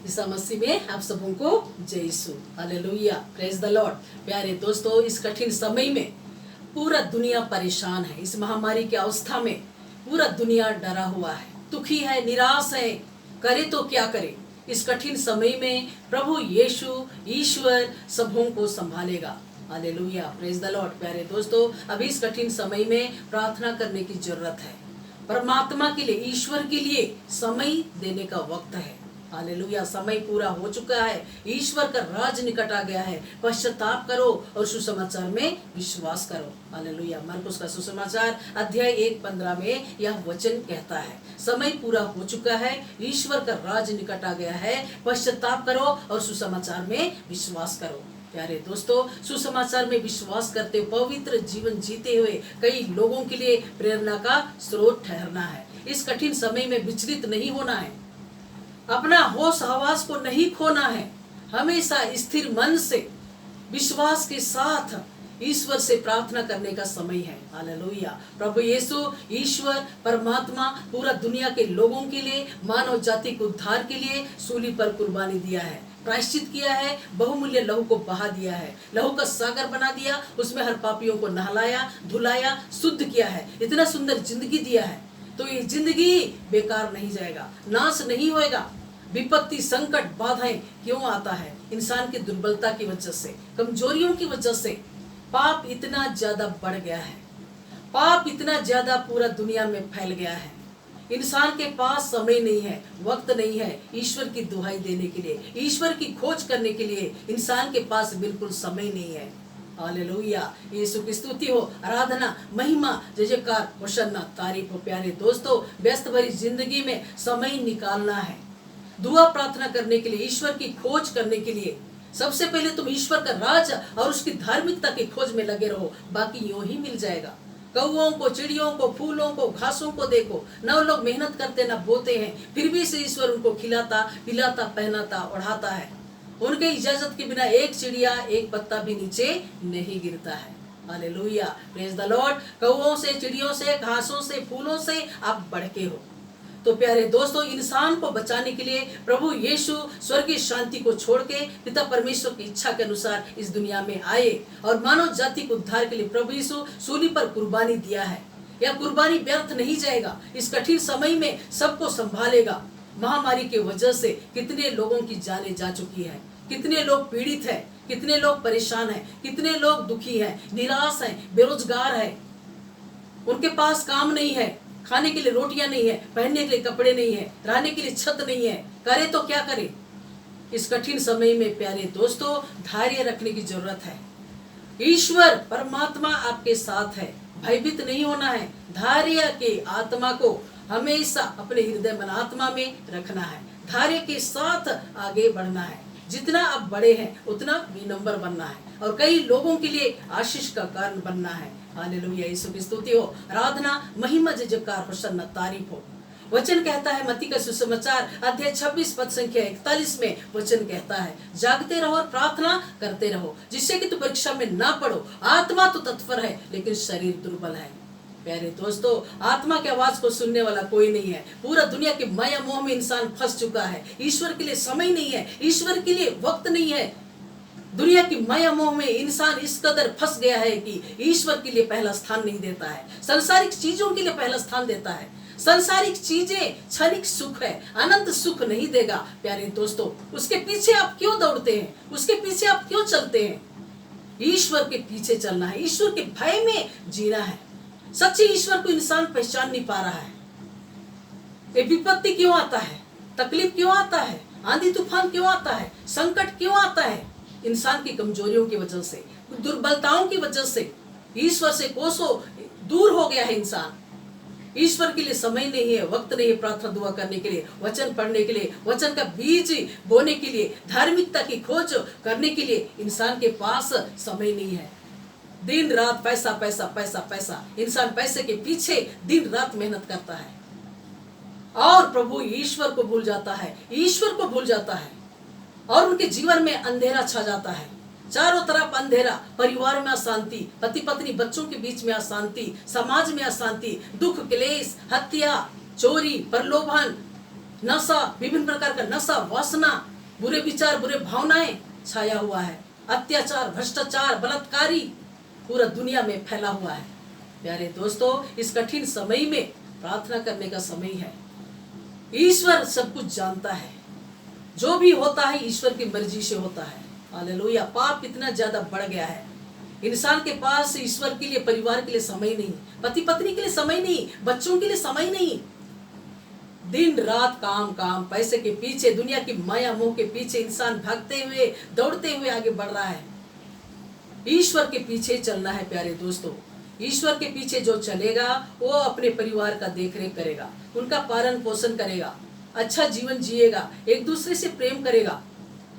ईसा मसीह में आप सबों को जय यीशु, हालेलुया, प्रेज द लॉर्ड। प्यारे दोस्तों, इस कठिन समय में पूरा दुनिया परेशान है। इस महामारी की अवस्था में पूरा दुनिया डरा हुआ है, दुखी है, निराश है, करे तो क्या करे। इस कठिन समय में प्रभु यीशु ईश्वर सबों को संभालेगा। Hallelujah, praise the Lord. प्यारे दोस्तों, अभी इस कठिन समय में प्रार्थना करने की जरूरत है। परमात्मा के लिए, ईश्वर के लिए समय देने का वक्त है। हालेलुया, समय पूरा हो चुका है, ईश्वर का राज निकट आ गया है। पश्चाताप करो और सुसमाचार में विश्वास करो। हालेलुया। मरकुस का सुसमाचार अध्याय 1:15 में यह वचन कहता है, समय पूरा हो चुका है, ईश्वर का राज निकट आ गया है, पश्चाताप करो और सुसमाचार में विश्वास करो। प्यारे दोस्तों, सुसमाचार में विश्वास करते हुए पवित्र जीवन जीते हुए कई लोगों के लिए प्रेरणा का स्रोत ठहरना है। इस कठिन समय में विचलित नहीं होना है, अपना होश हवास को नहीं खोना है। हमेशा स्थिर मन से विश्वास के साथ ईश्वर से प्रार्थना करने का समय है। हालेलुया। प्रभु यीशु ईश्वर परमात्मा पूरा दुनिया के लोगों के लिए, मानव जाति के उद्धार के लिए सूली पर कुर्बानी दिया है, प्रायश्चित किया है, बहुमूल्य लहू को बहा दिया है, लहू का सागर बना दिया, उसमें हर पापियों को नहलाया, धुलाया, शुद्ध किया है, इतना सुंदर जिंदगी दिया है। तो ये जिंदगी बेकार नहीं जाएगा, नाश नहीं होएगा। विपत्ति, संकट, बाधाएं क्यों आता है? इंसान की दुर्बलता की वजह से, कमजोरियों की वजह से। पाप इतना ज्यादा बढ़ गया है, पाप इतना ज्यादा पूरा दुनिया में फैल गया है। इंसान के पास समय नहीं है, वक्त नहीं है ईश्वर की दुहाई देने के लिए, ईश्वर की खोज करने के लिए इंसान के पास बिल्कुल समय नहीं है। हालेलुया, यीशु की स्तुति हो, आराधना, महिमा, जय जयकार, होशन्ना, तारीफ हो। प्यारे दोस्तों, व्यस्त भरी जिंदगी में समय निकालना है, दुआ प्रार्थना करने के लिए, ईश्वर की खोज करने के लिए। सबसे पहले तुम ईश्वर का राज और उसकी धार्मिकता की खोज में लगे रहो, बाकी यूं ही मिल जाएगा। कौओं को, चिड़ियों को, फूलों को, घासों को देखो, न लोग मेहनत करते न बोते हैं, फिर भी से ईश्वर उनको खिलाता, पिलाता, पहनाता, ओढ़ाता है। उनके इजाजत के बिना एक चिड़िया, एक पत्ता भी नीचे नहीं गिरता है। Hallelujah, praise the Lord. कौओं से, चिड़ियों से, घासों से, फूलों से आप बढ़ के हो। तो प्यारे दोस्तों, इंसान को बचाने के लिए प्रभु यीशु स्वर्गीय शांति को छोड़ के पिता परमेश्वर की इच्छा के अनुसार इस दुनिया में आए और मानव जाति को उद्धार के लिए प्रभु यीशु सूली पर कुर्बानी दिया है। यह कुर्बानी व्यर्थ नहीं जाएगा, इस कठिन समय में सबको संभालेगा। महामारी के वजह से कितने लोगों की जानें जा चुकी है, कितने लोग पीड़ित है, कितने लोग परेशान है, कितने लोग दुखी है, निराश है, बेरोजगार है, उनके पास काम नहीं है, खाने के लिए रोटियां नहीं है, पहनने के लिए कपड़े नहीं है, रहने के लिए छत नहीं है, करे तो क्या करे। इस कठिन समय में प्यारे दोस्तों, धैर्य रखने की जरूरत है। ईश्वर परमात्मा आपके साथ है, भयभीत नहीं होना है। धैर्य के आत्मा को हमेशा अपने हृदय मन आत्मा में रखना है, धैर्य के साथ आगे बढ़ना है। जितना आप बड़े हैं उतना विनम्र बनना है और कई लोगों के लिए आशीष का कारण बनना है। हालेलुया, यीशु की स्तुति हो, आराधना, महिमा, जय जयकार, होशन्ना, तारीफ हो। वचन कहता है मत्ती का सुसमाचार अध्याय 26 पद संख्या 41 में वचन कहता है, जागते रहो और प्रार्थना करते रहो, जिससे कि तू परीक्षा में ना पड़ो। आत्मा तो तत्पर है लेकिन शरीर दुर्बल है। प्यारे दोस्तों, आत्मा की आवाज को सुनने वाला कोई नहीं है। पूरा दुनिया के माया मोह में इंसान फंस चुका है। ईश्वर के लिए समय नहीं है, ईश्वर के लिए वक्त नहीं है। दुनिया की माया मोह में इंसान इस कदर फंस गया है कि ईश्वर के लिए पहला स्थान नहीं देता है, संसारिक चीजों के लिए पहला स्थान देता है। संसारिक चीजें क्षणिक सुख है, अनंत सुख नहीं देगा। प्यारे दोस्तों, उसके पीछे आप क्यों दौड़ते हैं, उसके पीछे आप क्यों चलते हैं? ईश्वर के पीछे चलना है, ईश्वर के भय में जीना है। सच्चे ईश्वर को इंसान पहचान नहीं पा रहा है। ये विपत्ति क्यों आता है, तकलीफ क्यों आता है, आंधी तूफान क्यों आता है, संकट क्यों आता है? इंसान की कमजोरियों की वजह से, दुर्बलताओं की वजह से ईश्वर से कोसों दूर हो गया है इंसान। ईश्वर के लिए समय नहीं है, वक्त नहीं है प्रार्थना दुआ करने के लिए, वचन पढ़ने के लिए, वचन का बीज बोने के लिए, धार्मिकता की खोज करने के लिए इंसान के पास समय नहीं है। दिन रात पैसा पैसा पैसा पैसा, इंसान पैसे के पीछे दिन रात मेहनत करता है और प्रभु ईश्वर को भूल जाता है, ईश्वर को भूल जाता है और उनके जीवन में अंधेरा छा जाता है। चारों तरफ अंधेरा, परिवार में अशांति, पति पत्नी बच्चों के बीच में अशांति, समाज में अशांति, दुख, क्लेश, हत्या, चोरी, प्रलोभन, नशा, विभिन्न प्रकार का नशा, वासना, बुरे विचार, बुरे भावनाएं छाया हुआ है, अत्याचार, भ्रष्टाचार, बलात्कारी पूरा दुनिया में फैला हुआ है। प्यारे दोस्तों, इस कठिन समय में प्रार्थना करने का समय है। ईश्वर सब कुछ जानता है, जो भी होता है ईश्वर की मर्जी से होता है। हालेलुया। पाप इतना ज्यादा बढ़ गया है, इंसान के पास ईश्वर के लिए, परिवार के लिए समय नहीं, पति पत्नी के लिए समय नहीं, बच्चों के लिए समय नहीं। दिन रात काम काम, पैसे के पीछे, दुनिया की माया मोह के पीछे इंसान भागते हुए, दौड़ते हुए आगे बढ़ रहा है। ईश्वर के पीछे चलना है प्यारे दोस्तों। ईश्वर के पीछे जो चलेगा वो अपने परिवार का देखरेख करेगा, उनका पालन पोषण करेगा, अच्छा जीवन जिएगा, एक दूसरे से प्रेम करेगा।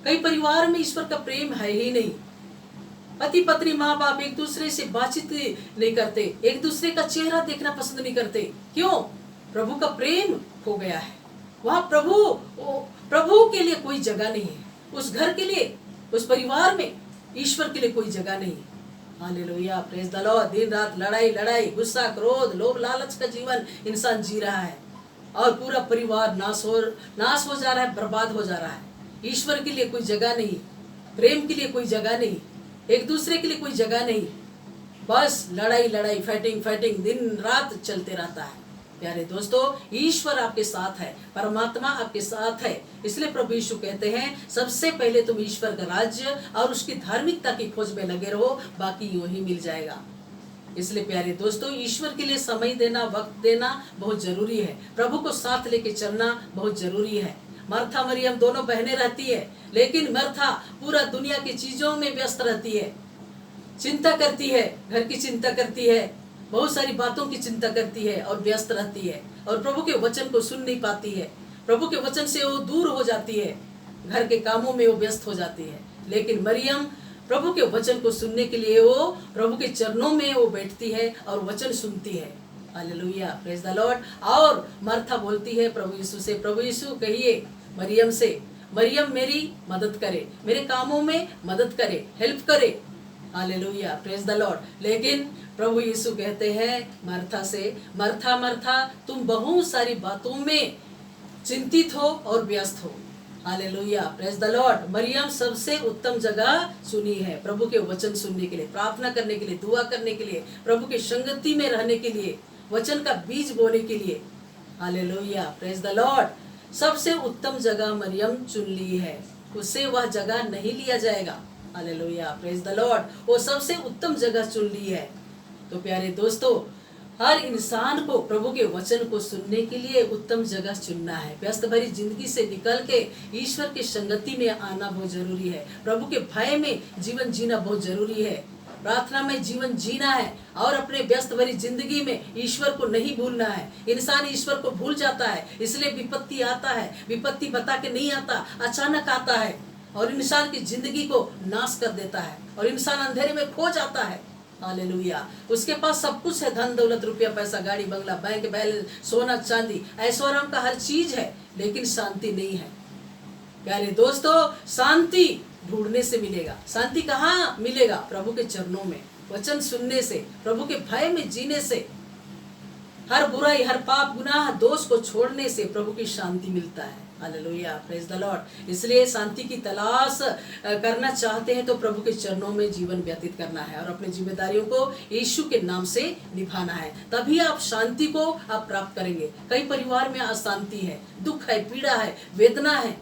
कई परिवार में ईश्वर का प्रेम है ही नहीं। पति पत्नी, माँ बाप एक दूसरे से बातचीत नहीं करते, एक दूसरे का चेहरा देखना पसंद नहीं करते। क्यों? प्रभु का प्रेम खो गया है। वहाँ प्रभु के लिए कोई जगह नहीं है। उस घर के लिए, उस परिवार में ईश्वर के लिए कोई जगह नहीं। Hallelujah, praise the Lord. दिन रात लड़ाई लड़ाई, गुस्सा, क्रोध, लोभ, लालच का जीवन इंसान जी रहा है और पूरा परिवार नाश हो जा रहा है, बर्बाद हो जा रहा है। ईश्वर के लिए कोई जगह नहीं, प्रेम के लिए कोई जगह नहीं, एक दूसरे के लिए कोई जगह नहीं। बस लड़ाई लड़ाई, फाइटिंग दिन रात चलते रहता है। प्यारे दोस्तों, ईश्वर आपके साथ है, परमात्मा आपके साथ है। इसलिए प्रभु यीशु कहते हैं, सबसे पहले तुम ईश्वर का राज्य और उसकी धार्मिकता की खोज में लगे रहो, बाकी यूं ही मिल जाएगा। इसलिए प्यारे दोस्तों, ईश्वर के लिए समय देना, वक्त देना बहुत जरूरी है। प्रभु को साथ लेके चलना बहुत जरूरी है। मर्था मरियम दोनों बहनें रहती है, लेकिन मर्था पूरा दुनिया की चीजों में व्यस्त रहती है, चिंता करती है, घर की चिंता करती है, बहुत सारी बातों की चिंता करती है और व्यस्त रहती है, और प्रभु के वचन को सुन नहीं पाती है। प्रभु के वचन से वो दूर हो जाती है, घर के कामों में वो व्यस्त हो जाती है। लेकिन मरियम प्रभु के वचन को सुनने के लिए वो प्रभु के चरणों में वो बैठती है और वचन सुनती है। Hallelujah, praise the lord. और मार्था बोलती है प्रभु यीशु से, प्रभु यीशु कहिए मरियम से, मरियम मेरी मदद करे, मेरे कामों में मदद करे, हेल्प करे। Hallelujah, praise the Lord. लेकिन प्रभु यीशु कहते हैं मार्था से, मार्था मार्था, तुम बहुत सारी बातों में चिंतित हो और व्यस्त हो। Hallelujah, praise the lord. मरियम सबसे उत्तम जगह चुनी है प्रभु के वचन सुनने के लिए, प्रार्थना करने के लिए, दुआ करने के लिए, प्रभु की संगति में रहने के लिए, वचन का बीज बोने के लिए। Hallelujah, praise the Lord. सबसे उत्तम जगह मरियम चुन ली है, उससे वह जगह नहीं लिया जाएगा। Hallelujah, praise the Lord. वो सबसे उत्तम जगह चुन ली है। तो प्यारे दोस्तों, हर इंसान को प्रभु के वचन को सुनने के लिए उत्तम जगह चुनना है। व्यस्त भरी जिंदगी से निकल के ईश्वर की संगति में आना बहुत जरूरी है। प्रभु के भय में जीवन जीना बहुत जरूरी है। प्रार्थना में जीवन जीना है और अपने व्यस्त भरी जिंदगी में ईश्वर को नहीं भूलना है। इंसान ईश्वर को भूल जाता है, इसलिए विपत्ति आता है। विपत्ति बता के नहीं आता, अचानक आता है और इंसान की जिंदगी को नाश कर देता है और इंसान अंधेरे में खो जाता है। हालेलुया। उसके पास सब कुछ है, धन दौलत, रुपया पैसा, गाड़ी बंगला, बैंक बैलेंस, सोना चांदी, ऐशो आराम का हर चीज है, लेकिन शांति नहीं है। प्यारे दोस्तों, शांति ढूंढने से मिलेगा। शांति कहाँ मिलेगा? प्रभु के चरणों में, वचन सुनने से, प्रभु के भय में जीने से, हर बुराई, हर पाप, गुनाह, दोष को छोड़ने से प्रभु की शांति मिलता है। Hallelujah, praise the Lord. इसलिए शांति की तलाश करना चाहते हैं तो प्रभु के चरणों में जीवन व्यतीत करना है और अपनी जिम्मेदारियों को यीशु के नाम से निभाना है, तभी आप शांति को आप प्राप्त करेंगे। कई परिवार में अशांति है, दुख है, पीड़ा है, वेदना है,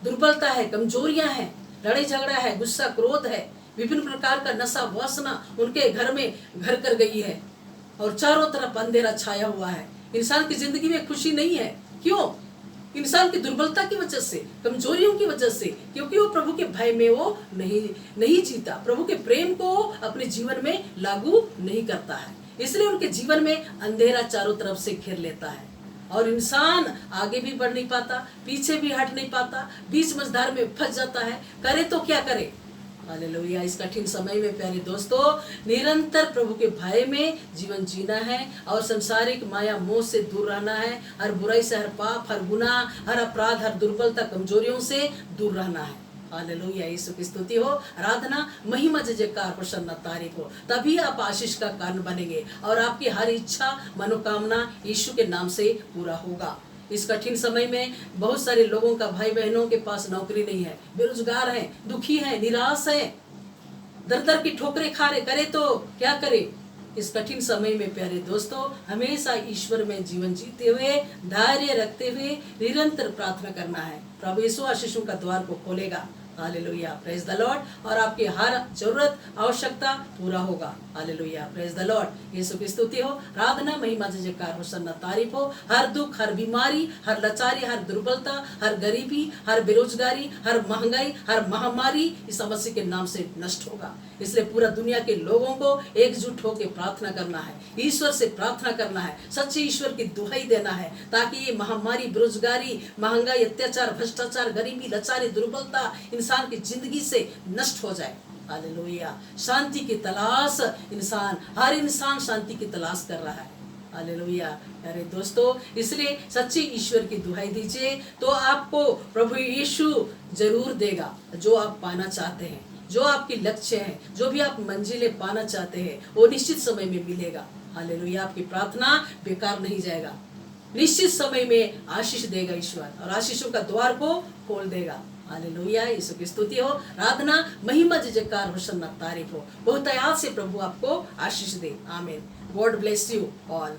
दुर्बलता है, कमजोरियां हैं, लड़ाई झगड़ा है, गुस्सा क्रोध है, विभिन्न प्रकार का नशा वासना उनके घर में घर कर गई है और चारों तरफ अंधेरा छाया हुआ है। इंसान की जिंदगी में खुशी नहीं है। क्यों? इंसान की दुर्बलता की वजह से, कमजोरियों की वजह से, क्योंकि वो प्रभु के भय में वो नहीं जीता, प्रभु के प्रेम को अपने जीवन में लागू नहीं करता है। इसलिए उनके जीवन में अंधेरा चारों तरफ से घेर लेता है और इंसान आगे भी बढ़ नहीं पाता, पीछे भी हट नहीं पाता, बीच मझधार में फंस जाता है। करे तो क्या करे? हालेलुया। इस कठिन समय में प्यारे दोस्तों, निरंतर प्रभु के भय में जीवन जीना है और संसारिक माया मोह से दूर रहना है। हर बुराई से, हर पाप, हर गुनाह, हर अपराध, हर दुर्बलता, कमजोरियों से दूर रहना है। हालेलुया, यीशु की स्तुति हो, आराधना, महिमा, जयकार, प्रसन्नता तारीफ हो। तभी आप आशीष का कारण बनेंगे और आपकी हर इच्छा, मनोकामना यीशु के नाम से पूरा होगा। इस कठिन समय में बहुत सारे लोगों का, भाई बहनों के पास नौकरी नहीं है, बेरोजगार हैं, दुखी हैं, निराश हैं, दर दर की ठोकरें खा रहे, करे तो क्या करे। इस कठिन समय में प्यारे दोस्तों हमेशा ईश्वर में जीवन जीते हुए, धैर्य रखते हुए निरंतर प्रार्थना करना है। प्रभु यीशु आशीषों का द्वार को खोलेगा। Hallelujah, praise the lord. और आपकी हर जरूरत आवश्यकता पूरा होगा। Hallelujah, praise the lord. Yeshu की स्तुति हो, आराधना, महिमा, जयकार, होसन्ना, तारीफ हो। हर दुख, हर बीमारी, हर लाचारी, हर दुर्बलता, हर गरीबी, हर बेरोजगारी, हर महंगाई, हर महामारी इस मसीह के नाम से नष्ट होगा। इसलिए पूरा दुनिया के लोगों को एकजुट होकर प्रार्थना करना है, ईश्वर से प्रार्थना करना है, सच्चे ईश्वर की दुहाई देना है, ताकि ये महामारी, बेरोजगारी, महंगाई, अत्याचार, भ्रष्टाचार, गरीबी, लाचारी, दुर्बलता इंसान की जिंदगी से नष्ट हो जाए। हालेलुया, शांति की तलाश हर इंसान शांति की तलाश कर रहा है। हालेलुया प्यारे दोस्तों, इसलिए सच्चे ईश्वर की दुहाई दीजिए तो आपको प्रभु यीशु जरूर देगा जो आप पाना चाहते हैं, जो आपके लक्ष्य है, जो भी आप मंजिलें पाना चाहते हैं, वो निश्चित समय में मिलेगा। हालेलुया, आपकी प्रार्थना बेकार नहीं जाएगा। निश्चित समय में आशीष देगा ईश्वर, और आशीषों का द्वार को खोल देगा। हालेलुया, यीशु की स्तुति हो, आराधना, महिमा, जयकार, होसन्ना, तारीफ हो। बहुत याद से प्रभु आपको आशीष दे। आमीन। God bless you all.